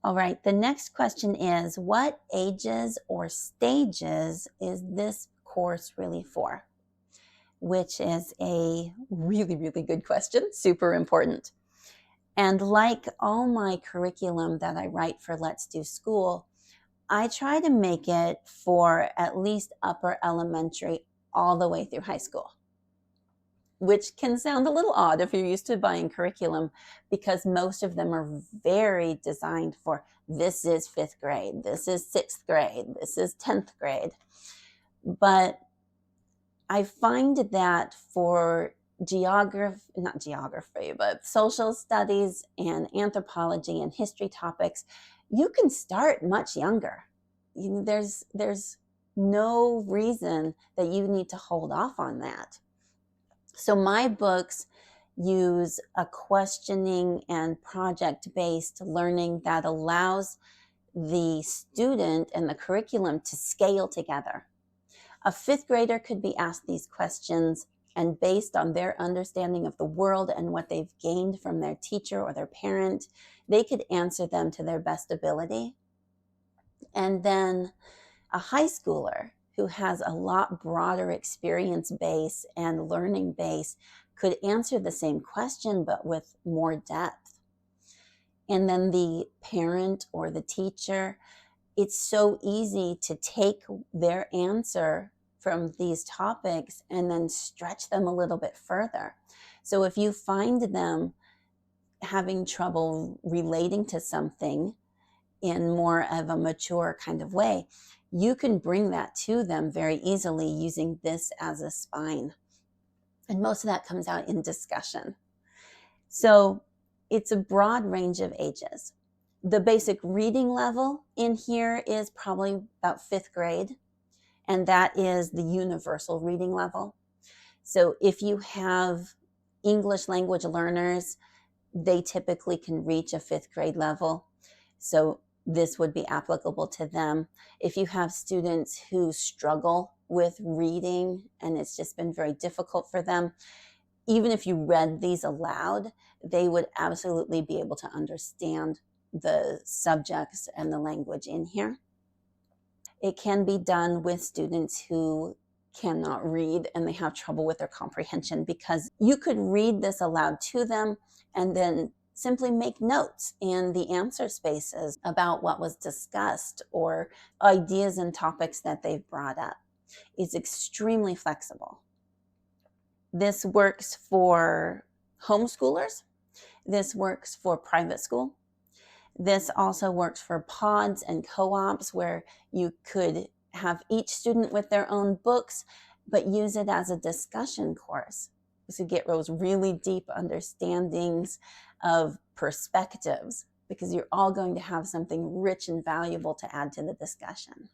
All right, the next question is, what ages or stages is this course really for? Which is a really, really good question, super important. And like all my curriculum that I write for Let's Do School, I try to make it for at least upper elementary all the way through high school, which can sound a little odd if you're used to buying curriculum because most of them are very designed for this is fifth grade, this is sixth grade, this is 10th grade. But I find that for not geography, but social studies and anthropology and history topics, you can start much younger. There's no reason that you need to hold off on that. So my books use a questioning and project-based learning that allows the student and the curriculum to scale together. A fifth grader could be asked these questions, and based on their understanding of the world and what they've gained from their teacher or their parent, they could answer them to their best ability. And then a high schooler who has a lot broader experience base and learning base could answer the same question, but with more depth. And then the parent or the teacher, it's so easy to take their answer from these topics and then stretch them a little bit further. So if you find them having trouble relating to something in more of a mature kind of way, you can bring that to them very easily using this as a spine. And most of that comes out in discussion. So it's a broad range of ages. The basic reading level in here is probably about fifth grade, and that is the universal reading level. So if you have English language learners, they typically can reach a fifth grade level. So this would be applicable to them. If you have students who struggle with reading and it's just been very difficult for them, even if you read these aloud, they would absolutely be able to understand the subjects and the language in here. It can be done with students who cannot read and they have trouble with their comprehension, because you could read this aloud to them and then simply make notes in the answer spaces about what was discussed or ideas and topics that they've brought up. It's extremely flexible. This works for homeschoolers. This works for private school. This also works for pods and co-ops where you could have each student with their own books, but use it as a discussion course to get those really deep understandings of perspectives, because you're all going to have something rich and valuable to add to the discussion.